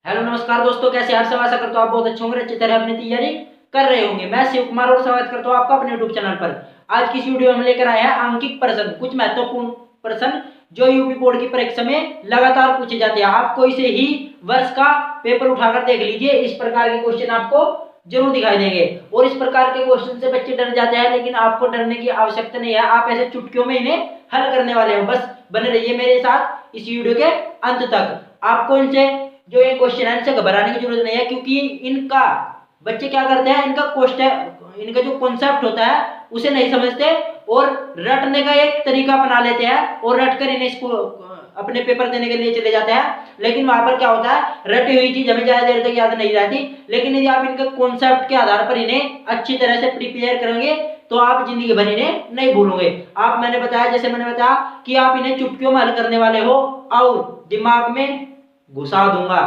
Hello नमस्कार दोस्तों, कैसे आप सब? आशा करता हूं आप बहुत अच्छे होंगे, अच्छी तरह अपनी तैयारी कर रहे होंगे। मैं शिव कुमार और स्वागत करता हूं आपका अपने यूट्यूब चैनल पर। आज की इस वीडियो में लेकर आए हैं आंकिक प्रश्न, कुछ महत्वपूर्ण प्रश्न जो यूपी बोर्ड की परीक्षा में लगातार पूछे जाते हैं। आपको इसे ही वर्ष का पेपर उठाकर देख लीजिए, इस प्रकार के क्वेश्चन आपको जरूर दिखाई देंगे। और इस प्रकार के क्वेश्चन से बच्चे डर जाते हैं, लेकिन आपको डरने की आवश्यकता नहीं है। आप ऐसे चुटकियों में इन्हें हल करने वाले हो। बस बने रहिए मेरे साथ इस वीडियो के अंत तक। आपको इनसे जो ये क्वेश्चन है इनसे घबराने की जरूरत नहीं है, क्योंकि इनका बच्चे क्या करते हैं, इनका क्वेश्चन, इनका जो कॉन्सेप्ट होता है उसे नहीं समझते और रटने का एक तरीका बना लेते हैं और रट कर इन्हें इसको अपने पेपर देने के लिए चले जाते हैं। लेकिन वहां पर क्या होता है, रटी हुई चीज हमें ज्यादा देर तक याद नहीं रहती। लेकिन यदि आप इनके कॉन्सेप्ट के आधार पर इन्हें अच्छी तरह से प्रिपेयर करेंगे तो आप जिंदगी भर इन्हें नहीं भूलोगे। आप मैंने बताया, जैसे मैंने बताया कि आप इन्हें चुटकियों में हल करने वाले हो और दिमाग में घुसा दूंगा।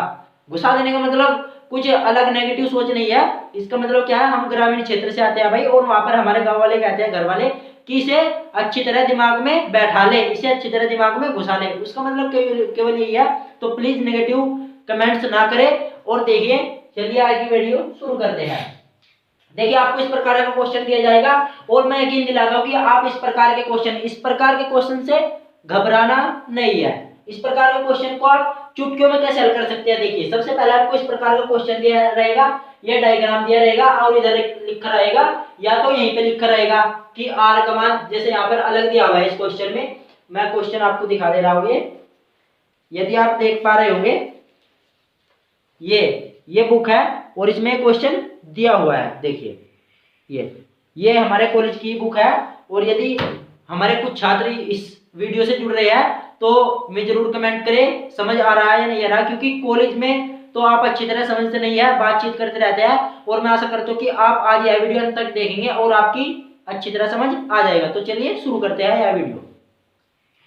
घुसा देने का मतलब कुछ अलग नेगेटिव सोच नहीं है। इसका मतलब क्या है, हम ग्रामीण क्षेत्र से आते हैं भाई, और वहां पर हमारे गांव वाले कहते हैं, घर वाले, कि इसे अच्छी तरह दिमाग में बैठा ले, इसे अच्छी तरह दिमाग में घुसा ले। उसका मतलब केवल यही है। तो प्लीज नेगेटिव कमेंट्स ना करें और देखिए। चलिए आज की वीडियो शुरू करते हैं। देखिए, आपको इस प्रकार का क्वेश्चन दिया जाएगा और मैं यकीन दिलाता हूं कि आप इस प्रकार के क्वेश्चन से घबराना नहीं है। इस प्रकार के क्वेश्चन को आप चुटकियों में कैसे हल कर सकते हैं। देखिए, सबसे पहले आपको इस प्रकार का क्वेश्चन दिया रहेगा, ये डायग्राम दिया रहेगा और इधर लिखा रहेगा, या तो यहीं पे लिखा रहेगा कि आर का मान, जैसे यहाँ पर अलग दिया हुआ है इस क्वेश्चन में। मैं क्वेश्चन आपको दिखा दे रहा हूँ। ये यदि आप देख पा रहे होंगे, ये बुक है और इसमें क्वेश्चन दिया हुआ है। देखिए, ये हमारे कॉलेज की बुक है। और यदि हमारे कुछ छात्र इस वीडियो से जुड़ रहे हैं तो मैं जरूर कमेंट करें समझ आ रहा है या नहीं आ रहा, क्योंकि कॉलेज में तो आप अच्छी तरह समझते नहीं है, बातचीत करते रहते हैं। और मैं आशा करता हूँ कि आप आज यह वीडियो अंत तक देखेंगे और आपकी अच्छी तरह समझ आ जाएगा। तो चलिए शुरू करते हैं यह वीडियो।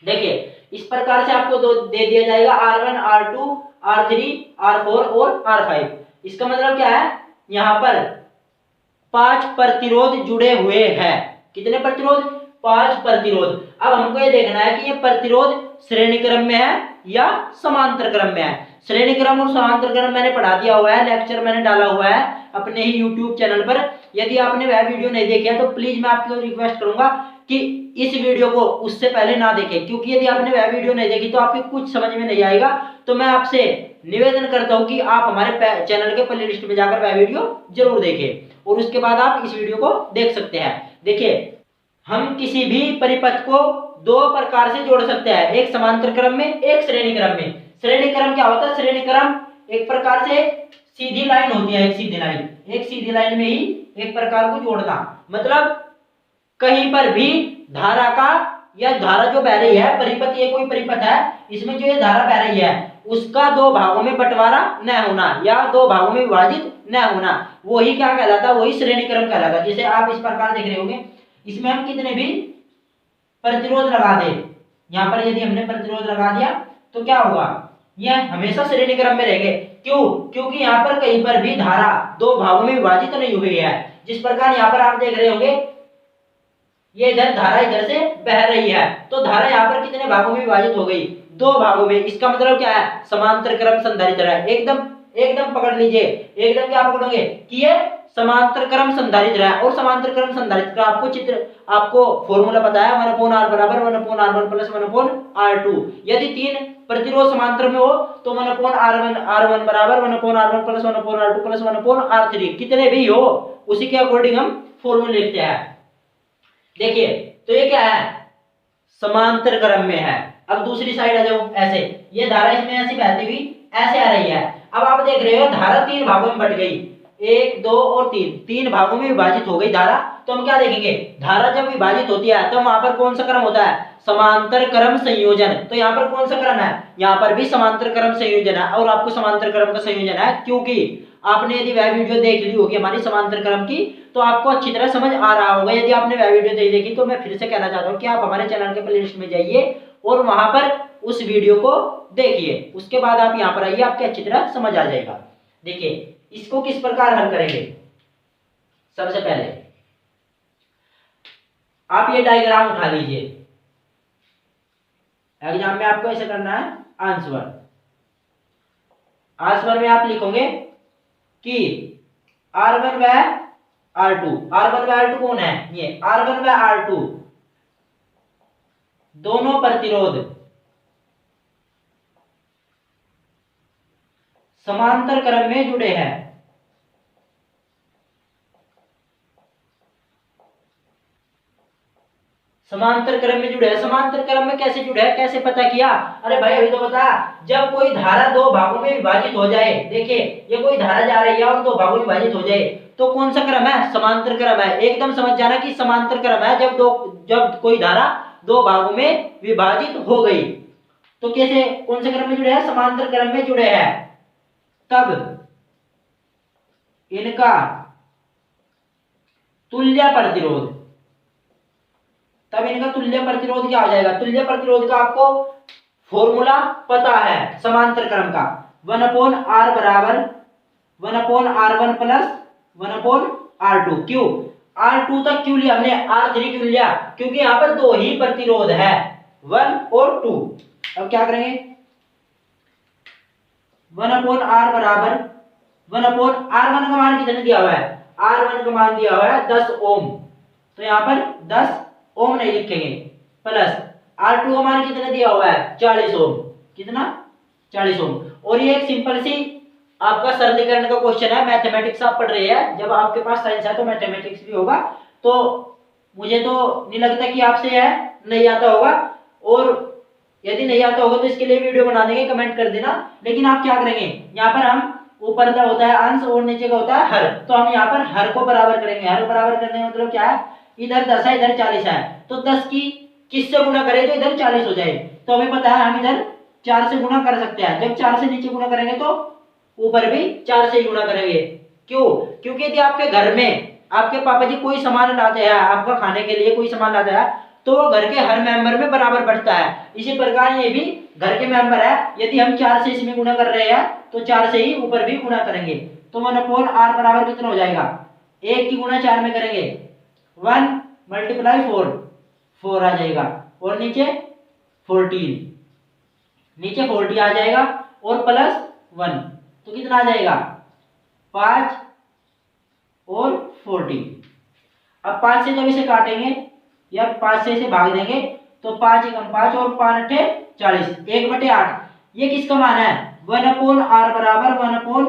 देखिए, इस प्रकार से आपको दो दे दिया जाएगा, R1, R2, R3, R4 और R5। इसका मतलब क्या है, यहां पर 5 प्रतिरोध जुड़े हुए हैं। कितने प्रतिरोध? 5 प्रतिरोध। अब हमको ये देखना है कि ये प्रतिरोध श्रेणी क्रम में है या समांतर क्रम में है। श्रेणी क्रम और समांतर क्रम मैंने पढ़ा दिया हुआ है, लेक्चर मैंने डाला हुआ है अपने ही YouTube चैनल पर। यदि आपने वह वीडियो नहीं देखी है तो प्लीज मैं आपको रिक्वेस्ट करूंगा कि इस वीडियो को उससे पहले ना देखें, क्योंकि यदि आपने वह वीडियो नहीं देखी तो आपको कुछ समझ में नहीं आएगा। तो मैं आपसे निवेदन करता हूं कि आप हमारे चैनल के प्ले लिस्ट में जाकर वह वीडियो जरूर देखें और उसके बाद आप इस वीडियो को देख सकते हैं। देखिए, हम किसी भी परिपथ को दो प्रकार से जोड़ सकते हैं, एक समांतर क्रम में, एक श्रेणी क्रम में। श्रेणी क्रम क्या होता है? श्रेणी क्रम एक प्रकार से सीधी लाइन होती है, एक सीधी लाइन में ही एक प्रकार को जोड़ना। मतलब कहीं पर भी धारा का, या धारा जो बह रही है, परिपथ, ये कोई परिपथ है, इसमें जो ये धारा बह रही है उसका दो भागों में बंटवारा न होना या दो भागों में विभाजित न होना, वही क्या कहलाता है? वही श्रेणी क्रम कहलाता है। जैसे आप इस प्रकार देख रहे होंगे, इसमें हम कितने भी प्रतिरोध लगा दे, यहाँ पर यदि हमने प्रतिरोध लगा दिया तो क्या होगा, यह हमेशा श्रेणी क्रम में रहेंगे। क्यों? क्योंकि यहाँ पर कहीं पर भी धारा दो भागों में विभाजित नहीं हुई है। जिस प्रकार यहाँ पर आप देख रहे होंगे, ये इधर धारा इधर से बह रही है, तो धारा यहाँ पर कितने भागों में विभाजित हो गई? दो भागों में। इसका मतलब क्या है? समांतर क्रम संधारित्र है। एकदम एकदम पकड़ लीजिए, एकदम क्या पकड़ोगे कि ये समांतर क्रम संधारित्र है। और समांतर क्रम संधारित्र का आपको फॉर्मूला बताया, 1/r बराबर 1/r1 प्लस 1/r2। यदि तीन प्रतिरोध समांतर में हो तो 1/r1 बराबर 1/r1 plus 1/r2 plus 1/r3, कितने भी हो उसी के अकॉर्डिंग हम फॉर्मूला लिखते हैं। देखिए, तो ये क्या है? समांतर क्रम में है। अब दूसरी साइड आ जाओ, ऐसे ये धारा इसमें ऐसी बहती हुई ऐसे आ रही है। अब आप देख रहे हो धारा तीन भागों में बट गई, 1, 2 और 3, तीन भागों में विभाजित हो गई धारा। तो हम क्या देखेंगे, धारा जब विभाजित होती है तो वहां पर कौन सा क्रम होता है? समांतर क्रम संयोजन। तो यहाँ पर कौन सा क्रम है? यहाँ पर भी समांतर क्रम संयोजन है। और आपको समांतर क्रम का संयोजन है, क्योंकि आपने यदि वह वीडियो देख ली होगी हमारी समांतर क्रम की, तो आपको अच्छी तरह समझ आ रहा होगा। यदि आपने वह वीडियो नहीं देखी तो मैं फिर से कहना चाहता हूँ कि आप हमारे चैनल के प्लेलिस्ट में जाइए और वहां पर उस वीडियो को देखिए। उसके बाद आप यहाँ पर आइए, आपको अच्छी तरह समझ आ जाएगा। देखिए, इसको किस प्रकार हल करेंगे। सबसे पहले आप ये डायग्राम उठा लीजिए। एग्जाम में आपको ऐसे करना है आंसर। आंसर में आप लिखोगे कि R1 व R2, R1 व R2 कौन है, ये R1 व R2 दोनों प्रतिरोध समांतर क्रम में जुड़े हैं। समांतर क्रम में जुड़े हैं। समांतर क्रम में कैसे जुड़े हैं, कैसे पता किया? अरे भाई अभी तो बता, जब कोई धारा दो भागों में विभाजित हो जाए, देखिए ये कोई धारा जा रही है और दो भागों में विभाजित हो जाए, तो कौन सा क्रम है? समांतर क्रम है। एकदम समझ जाना कि समांतर क्रम है जब कोई धारा दो भागों में विभाजित हो गई। तो कैसे, कौन से क्रम में जुड़े हैं? समांतर क्रम में जुड़े हैं। तब इनका तुल्य प्रतिरोध, तब इनका तुल्य प्रतिरोध क्या हो जाएगा? तुल्य प्रतिरोध का आपको फॉर्मूला पता है समांतर क्रम का, 1/r बराबर 1/r1 प्लस 1/r2। क्यों R2 तक क्यों लिया हमने, R3 क्यों लिया? क्योंकि यहां पर दो ही प्रतिरोध है, 1 और 2। अब क्या करेंगे, 1/r बराबर 1/r1 का मान कितने दिया हुआ है? R1 का मान दिया हुआ है 10 ओम, तो यहां पर 10 ओम नहीं लिखेंगे, प्लस R2 का मान कितना दिया हुआ है? 40 ओम। कितना? 40 ओम। और ये एक सिंपल सी आपका सरलीकरण का क्वेश्चन है। मैथमेटिक्स आप पढ़ रहे हैं, जब आपके पास साइंस है तो मैथमेटिक्स भी होगा, तो मुझे तो नहीं लगता कि आपसे है नहीं आता होगा, और यदि नहीं आता होगा तो इसके लिए वीडियो बना देंगे, कमेंट कर देना। लेकिन आप क्या करेंगे, यहाँ पर हम ऊपर का होता है अंश और नीचे का होता है हर, तो हम यहाँ पर हर को बराबर करेंगे। हर बराबर करने का मतलब क्या है, इधर 10 है इधर 40 है, तो 10 की किससे गुणा करें तो इधर 40 हो जाए। तो हमें पता है हम इधर 4 से गुणा कर सकते हैं। जब 4 से नीचे गुणा करेंगे तो ऊपर भी 4 से ही गुणा करेंगे। क्यों? क्योंकि यदि आपके घर में आपके पापा जी कोई सामान लाते हैं, आपका खाने के लिए कोई सामान लाते हैं, तो वो घर के हर मेंबर में बराबर बढ़ता है। इसी प्रकार ये भी घर के मेंबर है, यदि हम 4 से इसमें गुणा कर रहे हैं तो 4 से ही ऊपर भी गुणा करेंगे। तो 1/r बराबर कितना हो जाएगा, 1 की गुणा 4 में करेंगे 1 × 4, 4 आ जाएगा, और नीचे 14, नीचे 40 आ जाएगा, और प्लस 1, तो कितना आ जाएगा 5 और 40। अब 5 से जब इसे काटेंगे या 5 से इसे भाग देंगे तो 5 एकम 5 और 5 अठे 40, 1/8। ये किसका मान है? 1/r बराबर 1/8।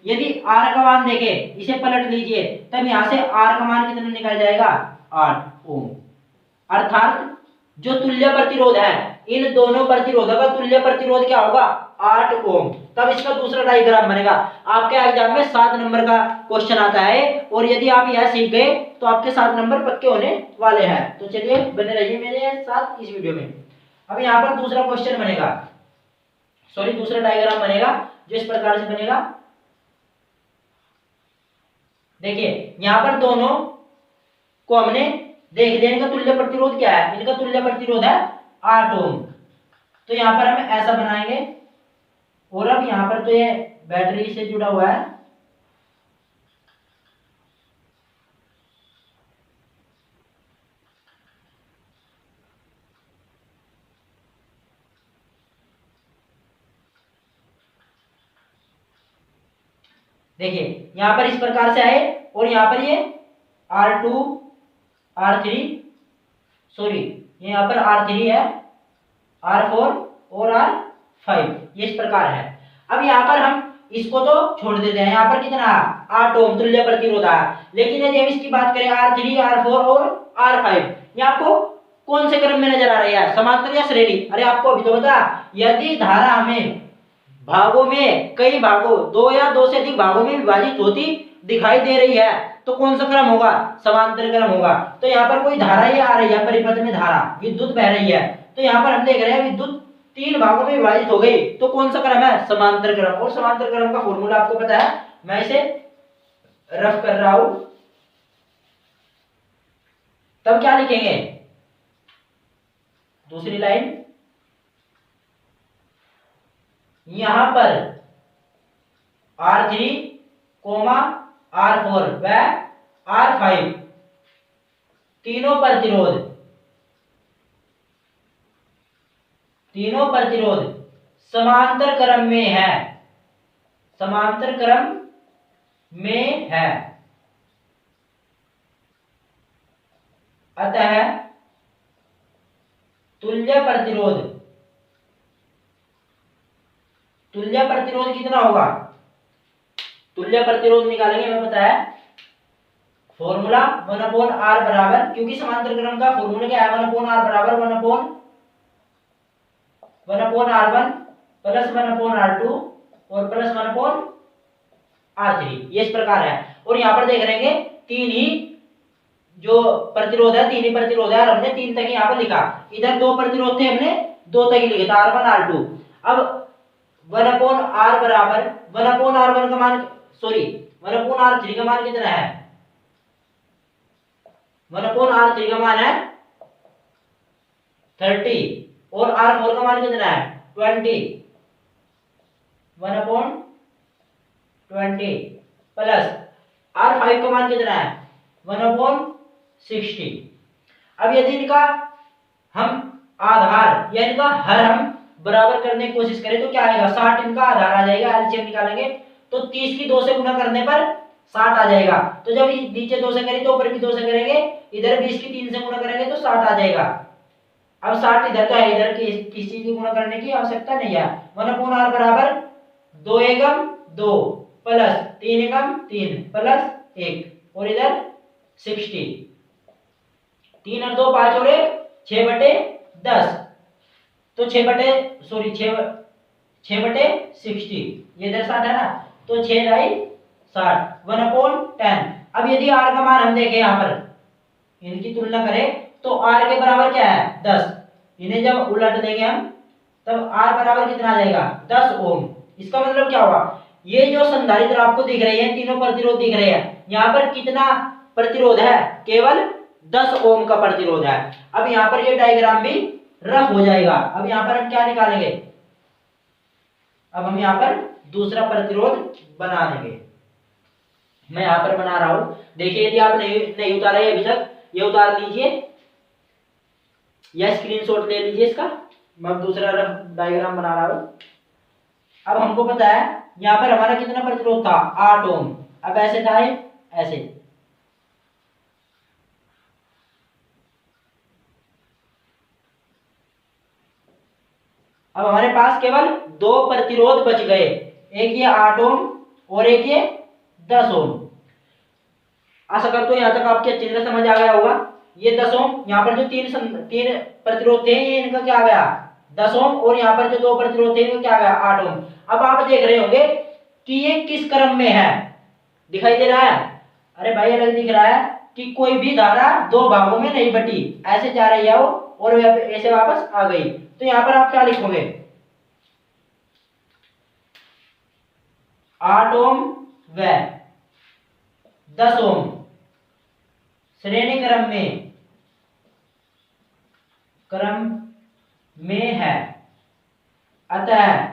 यदि r का मान देखे, इसे पलट लीजिए, तब यहां से r का मान कितना निकल जाएगा, 8 ओम। अर्थात जो तुल्य प्रतिरोध है, इन दोनों प्रतिरोधों का तुल्य प्रतिरोध क्या होगा, 8 ओम। तब इसका दूसरा डायग्राम बनेगा। आपके एग्जाम में 7 नंबर का क्वेश्चन आता है, और यदि आप यह सीख गए तो आपके 7 नंबर पक्के होने वाले हैं। तो चलिए बने रहिए मेरे साथ इस वीडियो में। अब यहाँ पर दूसरा क्वेश्चन बनेगा, सॉरी दूसरा डायग्राम बनेगा, जो इस प्रकार से बनेगा। देखिए यहाँ पर दोनों को हमने देख लिया, इनका तुल्य प्रतिरोध क्या है, इनका तुल्य प्रतिरोध है 8 ओम। तो यहाँ पर हम ऐसा बनाएंगे, और अब यहाँ पर तो ये बैटरी से जुड़ा हुआ है, देखिए यहाँ पर इस प्रकार से आए, और यहाँ पर ये R2 R3 सॉरी ये यहाँ पर R3 है, R4 और R5, ये इस प्रकार है। अब यहाँ पर हम इसको तो छोड़ देते हैं, यहाँ पर कितना 8 ओम तुल्य प्रतिरोध है। लेकिन यदि हम इसकी बात करें R3 R4 और R5, ये आपको कौन से क्रम में नजर आ रही है, समांतर या श्रेणी? अरे आपको अभी तो बता, यदि धारा हमें भागों में, कई भागों, 2 या 2 से अधिक भागों में विभाजित होती दिखाई दे रही है, तो कौन सा क्रम होगा, समांतर क्रम होगा। तो यहाँ पर कोई धारा ही आ रही है, परिपथ में धारा विद्युत बह रही है, तो यहाँ पर हम देख रहे हैं विद्युत 3 भागों में विभाजित हो गई, तो कौन सा क्रम है, समांतर क्रम। और समांतर क्रम का फॉर्मूला आपको पता है, मैं इसे रफ कर रहा हूं। तब क्या लिखेंगे, दूसरी लाइन यहां पर R3, R4 व R5 तीनों प्रतिरोध समांतर क्रम में है, समांतर क्रम में है, अतः तुल्य प्रतिरोध कितना होगा? तुल्य प्रतिरोध निकालेंगे, हमें पता है फॉर्मूला 1/r बराबर, क्योंकि समांतर क्रम का फॉर्मूला क्या है, 1/r बराबर 1/r1 प्लस 1/r2 और प्लस 1/r3, ये इस प्रकार है। और यहाँ पर देख रहे हैं तीन ही जो प्रतिरोध है, तीन ही प्रतिरोध है, और हमने तीन तक यहाँ पर लिखा। इधर दो प्रतिरोध थे, हमने दो तक ही लिखे था, R1 R2। अब 1/r बराबर 1/r1 का मान, सॉरी 1/r3 का मान कितना है? 1/r3 का मान है 30 और R4 का मान कितना है? 20। 1/20 प्लस R5 का मान कितना है? 1/60। अब यदि इनका हम आधार या इनका हर हम बराबर करने की कोशिश करें तो क्या आएगा? 60 इनका आधार आ जाएगा। एलसीएम निकालेंगे तो 30 की 2 से गुना करने पर 60 आ जाएगा। तो जब नीचे 2 से करें तो ऊपर भी 2 से करेंगे, इधर 20 की 3 से गुना करेंगे तो 60 आ जाएगा। अब 60 इधर तो है, इधर किस चीज की गुना करने की आवश्यकता नहीं है। 1/r बराबर 2 एकम 2 प्लस 3 एकम 3 प्लस 1 और इधर 60। 3 और 2 5 और 1 6/10, तो 6/60, ये इधर 60 है ना, तो 6 दाई 60, 1/10। अब यदि r का मान हम देखें, यहाँ पर इनकी तुलना करें तो r के बराबर क्या है? 10। इन्हें जब उलट देंगे हम तब r बराबर कितना आ जाएगा? 10 ओम। इसका मतलब क्या होगा? ये जो संधारित्र आपको दिख रहे हैं, तीनों प्रतिरोध दिख रहे हैं, यहाँ पर कितना प्रतिरोध है? केवल 10 ओम का प्रतिरोध है। अब यहाँ पर ये डायग्राम भी रफ हो जाएगा। अब यहाँ पर हम क्या निकालेंगे? अब हम यहाँ पर दूसरा प्रतिरोध बना देंगे। मैं यहाँ पर बना रहा हूं, देखिए यदि आप नहीं उतारा है अभी तक, ये उतार लीजिए या स्क्रीनशॉट ले लीजिए इसका। मैं दूसरा रफ डायग्राम बना रहा हूं। अब हमको पता है यहाँ पर हमारा कितना प्रतिरोध था? 8 ओम। अब ऐसे था ऐसे, अब हमारे पास केवल 2 प्रतिरोध बच गए, एक ये 8 ओम और एक ये 10 ओम। आशा करता हूं यहाँ तक आपके अच्छी तरह समझ आ गया होगा। ये 10 ओम, यहाँ पर जो तीन प्रतिरोध थे, ये इनका क्या आ गया? 10 ओम, और यहाँ पर जो 2 प्रतिरोध थे इनका क्या आ गया? 8 ओम। अब आप देख रहे होंगे कि ये किस क्रम में है, दिखाई दे रहा है? अरे भाई अलग दिख रहा है कि कोई भी धारा 2 भागों में नहीं बटी, ऐसे जा रही है वो और ऐसे वापस आ गई। तो यहाँ पर आप क्या लिखोगे? 8 ओम व 10 ओम श्रेणी क्रम में है, अतः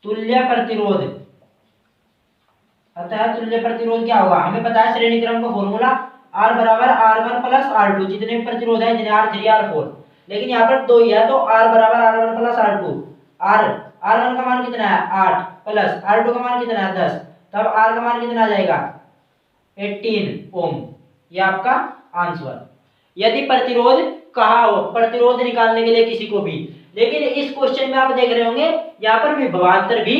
तुल्य प्रतिरोध क्या होगा? हमें पता है श्रेणी क्रम का फॉर्मूला R बराबर R1 प्लस R2, जितने भी प्रतिरोध है, जिन्हें R3 R4, लेकिन यहाँ पर 2 ही है, तो R बराबर R1 प्लस R2। R1 का मान कितना है? 8 प्लस R2 का मान कितना है? 10। तब R का मान कितना आ जाएगा? 18 ओम। ये आपका आंसर। यदि प्रतिरोध कहा हो, प्रतिरोध निकालने के लिए किसी को भी, लेकिन इस क्वेश्चन में आप देख रहे होंगे यहाँ पर विभवांतर भी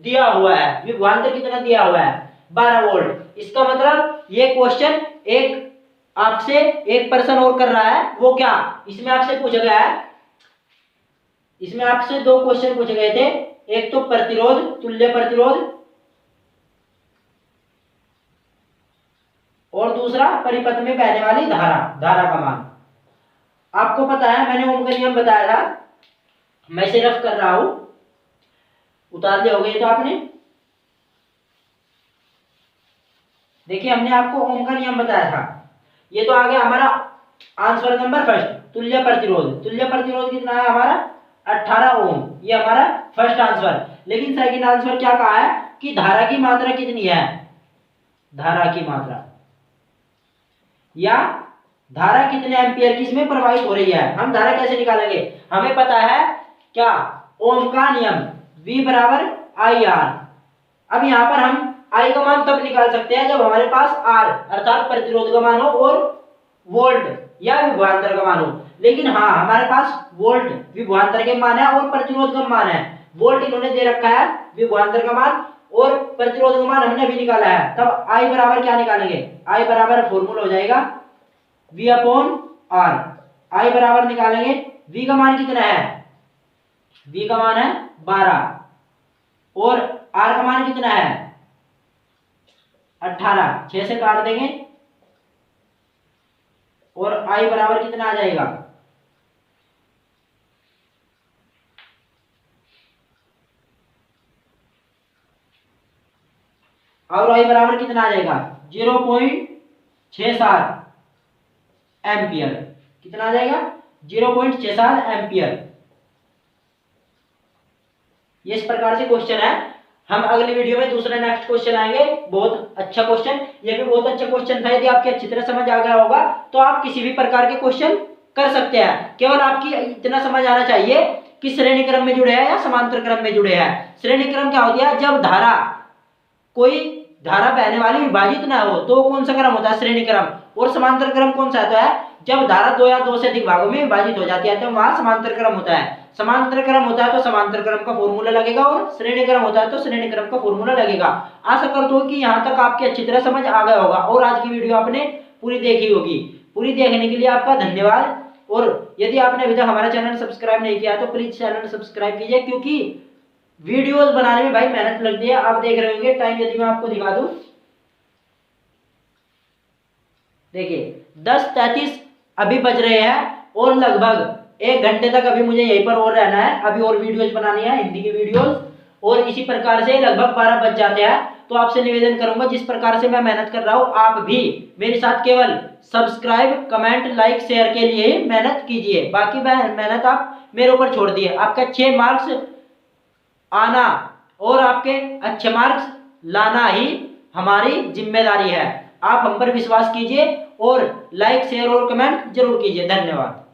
दिया हुआ है। विभवांतर कितना दिया हुआ है? 12 वोल्ट। इसका मतलब ये क्वेश्चन एक आपसे एक पर्सन और कर रहा है। वो क्या? इसमें आपसे पूछा गया है, इसमें आपसे 2 क्वेश्चन पूछे गए थे। एक तो प्रतिरोध, तुल्य प्रतिरोध, और दूसरा परिपथ में बहने वाली धारा का मान। आपको पता है मैंने ओम का नियम बताया था, मैं इसे रफ कर रहा हूं, उतार दिया होगा ये तो आपने। देखिए हमने आपको ओम का नियम बताया था। ये तो आ गया हमारा आंसर नंबर फर्स्ट, तुल्य प्रतिरोध। तुल्य प्रतिरोध कितना है हमारा? 18 ओम। ये हमारा फर्स्ट आंसर। लेकिन सेकंड आंसर क्या कहा है कि धारा की मात्रा कितनी है? धारा की मात्रा या धारा कितने एम्पियर की इसमें प्रवाहित हो रही है। हम धारा कैसे निकालेंगे? हमें पता है क्या? ओम का नियम, V बराबर आई आर। अब यहाँ पर हम आई का मान तब निकाल सकते हैं जब हमारे पास आर अर्थात प्रतिरोध का मान हो और वोल्ट या विभवांतर का मान हो। लेकिन हाँ, हमारे पास वोल्ट विभवांतर के मान है और प्रतिरोध का मान है। वोल्ट इन्होंने दे रखा है, विभवांतर का मान और प्रतिरोध का मान हमने भी निकाला है। तब आई बराबर क्या निकालेंगे, आई बराबर फॉर्मूला हो जाएगा V अपॉन आर। आई बराबर निकालेंगे, V का मान कितना है, V का मान है 12 और R का मान कितना है 18। 6 से काट देंगे और I बराबर कितना आ जाएगा, और I बराबर कितना आ जाएगा 0.67 एम्पियर। कितना आ जाएगा 0.67 एम्पियर। ये इस प्रकार से क्वेश्चन है। हम अगली वीडियो में दूसरा नेक्स्ट क्वेश्चन आएंगे, बहुत अच्छा क्वेश्चन, ये भी बहुत अच्छा क्वेश्चन था। यदि आपके अच्छी तरह समझ आ गया होगा तो आप किसी भी प्रकार के क्वेश्चन कर सकते हैं। केवल आपकी इतना समझ आना चाहिए कि श्रेणी क्रम में जुड़े हैं या समांतर क्रम में जुड़े हैं। श्रेणी क्रम क्या होती है, जब धारा कोई धारा बहने वाली विभाजित ना हो तो कौन सा क्रम होता है, श्रेणी क्रम। और समांतर क्रम कौन सा होता है, जब धारा दो या दो से अधिक भागों में विभाजित हो जाती है तो वहां समांतर क्रम होता है। समांतर क्रम होता है तो समांतर क्रम का फॉर्मूला लगेगा और श्रेणी क्रम होता है तो श्रेणी क्रम का फॉर्मूला लगेगा। आशा करता हूं कि यहाँ तक आपकी अच्छी तरह समझ आ गया होगा और आज की वीडियो आपने पूरी देखी होगी। पूरी देखने के लिए आपका धन्यवाद। और यदि आपने अभी तक हमारा चैनल सब्सक्राइब नहीं किया तो प्लीज चैनल सब्सक्राइब कीजिए, क्योंकि वीडियोस बनाने में भाई मेहनत लगती है। आप देख रहे होंगे टाइम, यदि मैं आपको दिखा दूं, देखिए 10:33 अभी बज रहे हैं और लगभग 1 घंटे तक अभी मुझे यहीं पर और रहना है। अभी और वीडियोस बनानी है, हिंदी की वीडियोस, और इसी प्रकार से लगभग 12 बज जाते हैं। तो आपसे निवेदन करूंगा, जिस प्रकार से मैं मेहनत कर रहा हूं आप भी मेरे साथ केवल सब्सक्राइब, कमेंट, लाइक, शेयर के लिए मेहनत कीजिए। बाकी मेहनत आप मेरे ऊपर छोड़ दिए। आपके अच्छे मार्क्स आना और आपके अच्छे मार्क्स लाना ही हमारी जिम्मेदारी है। आप हम पर विश्वास कीजिए और लाइक, शेयर और कमेंट जरूर कीजिए। धन्यवाद।